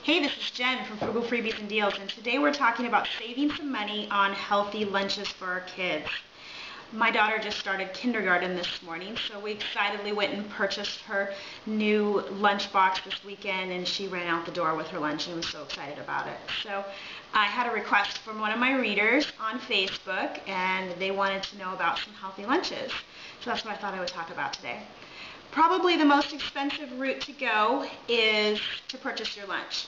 Hey, this is Jen from Frugal Freebies and Deals, and today we're talking about saving some money on healthy lunches for our kids. My daughter just started kindergarten this morning, so we excitedly went and purchased her new lunchbox this weekend, and she ran out the door with her lunch and was so excited about it. So I had a request from one of my readers on Facebook, and they wanted to know about some healthy lunches. So that's what I thought I would talk about today. Probably the most expensive route to go is to purchase your lunch.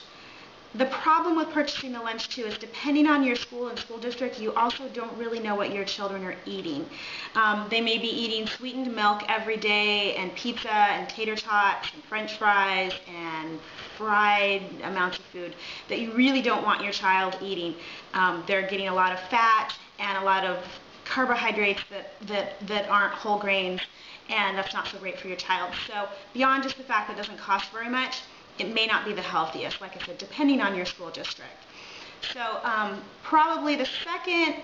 The problem with purchasing the lunch too is depending on your school and school district, you also don't really know what your children are eating. They may be eating sweetened milk every day and pizza and tater tots and french fries and fried amounts of food that you really don't want your child eating. They're getting a lot of fat and a lot of carbohydrates that aren't whole grains, and that's not so great for your child. So beyond just the fact that it doesn't cost very much, it may not be the healthiest, like I said, depending on your school district. So probably the second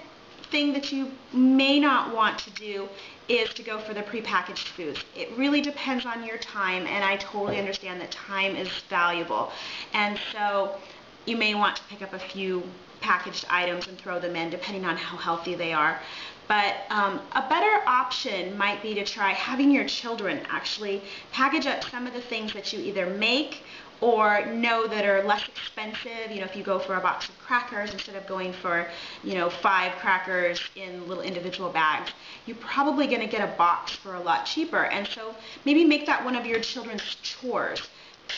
thing that you may not want to do is to go for the prepackaged foods. It really depends on your time, and I totally understand that time is valuable. And so you may want to pick up a few packaged items and throw them in, depending on how healthy they are. But a better option might be to try having your children actually package up some of the things that you either make or know that are less expensive. You know, if you go for a box of crackers instead of going for, 5 crackers in little individual bags, you're probably going to get a box for a lot cheaper. And so maybe make that one of your children's chores,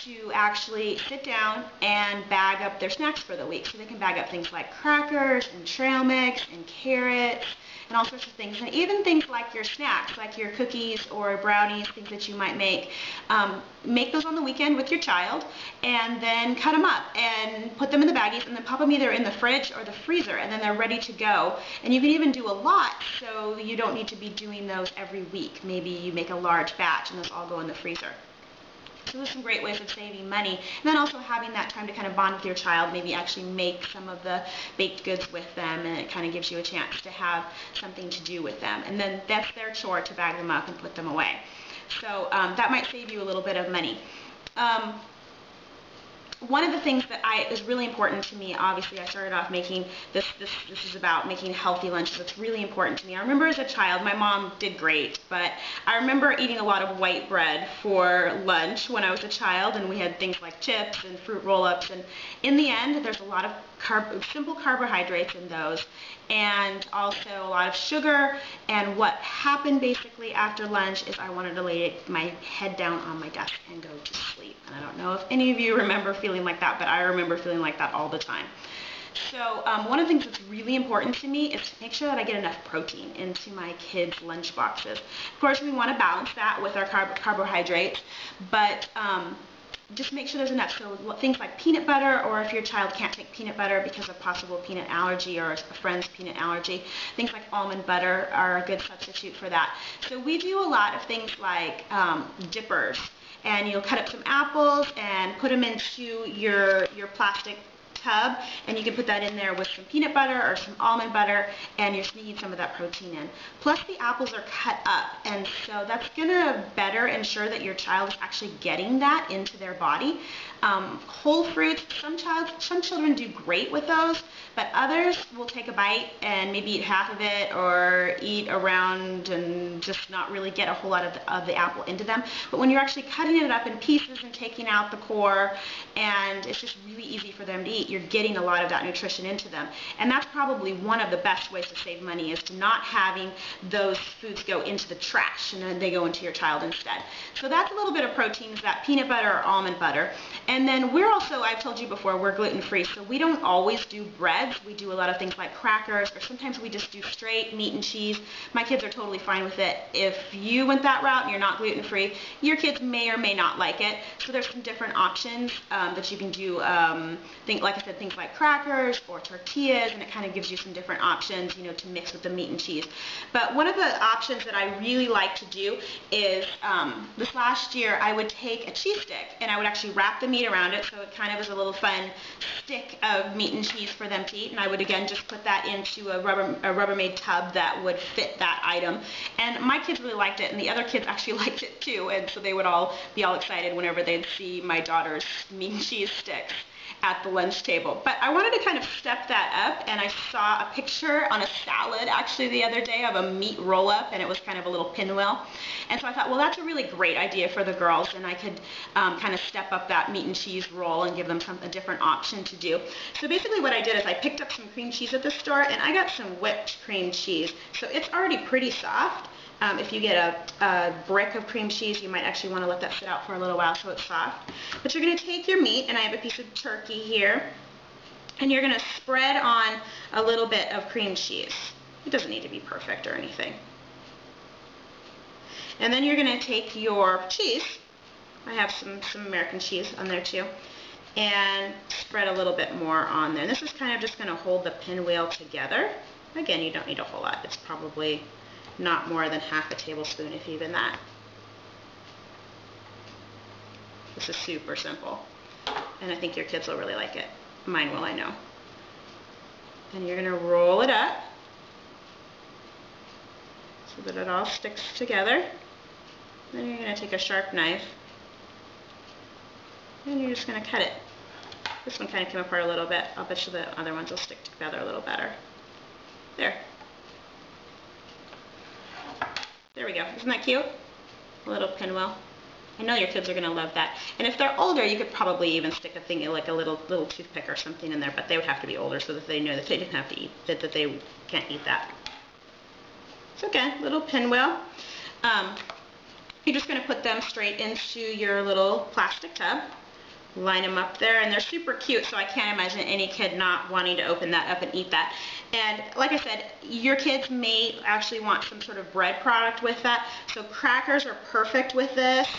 to actually sit down and bag up their snacks for the week. So they can bag up things like crackers and trail mix and carrots and all sorts of things. And even things like your snacks, like your cookies or brownies, things that you might make. Make those on the weekend with your child and then cut them up and put them in the baggies and then pop them either in the fridge or the freezer, and then they're ready to go. And you can even do a lot, so you don't need to be doing those every week. Maybe you make a large batch and those all go in the freezer. So there's some great ways of saving money, and then also having that time to kind of bond with your child, maybe actually make some of the baked goods with them, and it kind of gives you a chance to have something to do with them. And then that's their chore to bag them up and put them away. So that might save you a little bit of money. One of the things that is really important to me, obviously I started off making this is about making healthy lunches. It's really important to me. I remember as a child, my mom did great, but I remember eating a lot of white bread for lunch when I was a child, and we had things like chips and fruit roll-ups, and in the end there's a lot of simple carbohydrates in those, and also a lot of sugar. And what happened basically after lunch is I wanted to lay my head down on my desk and go to sleep. And I don't know if any of you remember feeling like that, but I remember feeling like that all the time. So one of the things that's really important to me is to make sure that I get enough protein into my kids' lunch boxes. Of course, we want to balance that with our carbohydrates, but just make sure there's enough. So things like peanut butter, or if your child can't take peanut butter because of possible peanut allergy or a friend's peanut allergy, things like almond butter are a good substitute for that. So we do a lot of things like dippers, and you'll cut up some apples and put them into your plastic tub, and you can put that in there with some peanut butter or some almond butter, and you're sneaking some of that protein in. Plus the apples are cut up, and so that's going to better ensure that your child is actually getting that into their body. Whole fruits, some children do great with those, but others will take a bite and maybe eat half of it or eat around and just not really get a whole lot of the apple into them. But when you're actually cutting it up in pieces and taking out the core, and it's just really easy for them to eat, you're getting a lot of that nutrition into them. And that's probably one of the best ways to save money, is to not having those foods go into the trash and then they go into your child instead. So that's a little bit of proteins, that peanut butter or almond butter. And then we're also, I've told you before, we're gluten-free, so we don't always do breads. We do a lot of things like crackers, or sometimes we just do straight meat and cheese. My kids are totally fine with it. If you went that route and you're not gluten-free, your kids may or may not like it. So there's some different options that you can do. Like I said, things like crackers or tortillas, and it kind of gives you some different options, to mix with the meat and cheese. But one of the options that I really like to do is, this last year I would take a cheese stick and I would actually wrap the meat around it, so it kind of is a little fun stick of meat and cheese for them to eat. And I would again just put that into a Rubbermaid tub that would fit that item. And my kids really liked it, and the other kids actually liked it too, and so they would all be all excited whenever they'd see my daughter's meat and cheese sticks. at the lunch table. But I wanted to kind of step that up, and I saw a picture on a salad actually the other day of a meat roll-up, and it was kind of a little pinwheel. And so I thought, well, that's a really great idea for the girls, and I could kind of step up that meat and cheese roll and give them a different option to do. So basically what I did is I picked up some cream cheese at the store, and I got some whipped cream cheese. So it's already pretty soft. If you get a brick of cream cheese, you might actually want to let that sit out for a little while so it's soft. But you're going to take your meat, and I have a piece of turkey here, and you're going to spread on a little bit of cream cheese. It doesn't need to be perfect or anything. And then you're going to take your cheese. I have some American cheese on there too, and spread a little bit more on there. And this is kind of just going to hold the pinwheel together. Again, you don't need a whole lot. It's probably not more than half a tablespoon, if even that. This is super simple, and I think your kids will really like it. Mine will, I know. And you're going to roll it up so that it all sticks together. Then you're going to take a sharp knife, and you're just going to cut it. This one kind of came apart a little bit. I'll bet you the other ones will stick together a little better. There. There we go. Isn't that cute? A little pinwheel. I know your kids are going to love that. And if they're older, you could probably even stick a thing like a little toothpick or something in there, but they would have to be older so that they know that they didn't have to eat, that they can't eat that. So again, little pinwheel. You're just going to put them straight into your little plastic tub. Line them up there, and they're super cute, so I can't imagine any kid not wanting to open that up and eat that. And like I said, your kids may actually want some sort of bread product with that, so crackers are perfect with this.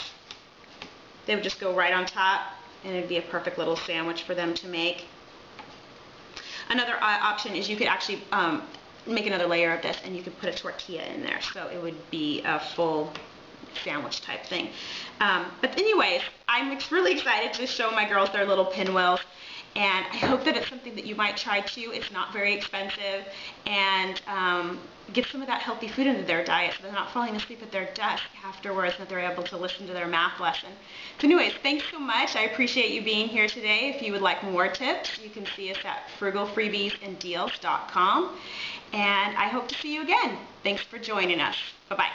They would just go right on top, and it'd be a perfect little sandwich for them to make. Another option is you could actually make another layer of this, and you could put a tortilla in there, so it would be a full sandwich type thing. But anyways, I'm really excited to show my girls their little pinwheels, and I hope that it's something that you might try too. It's not very expensive, and get some of that healthy food into their diet so they're not falling asleep at their desk afterwards, that they're able to listen to their math lesson. So anyways, thanks so much. I appreciate you being here today. If you would like more tips, you can see us at frugalfreebiesanddeals.com, and I hope to see you again. Thanks for joining us. Bye-bye.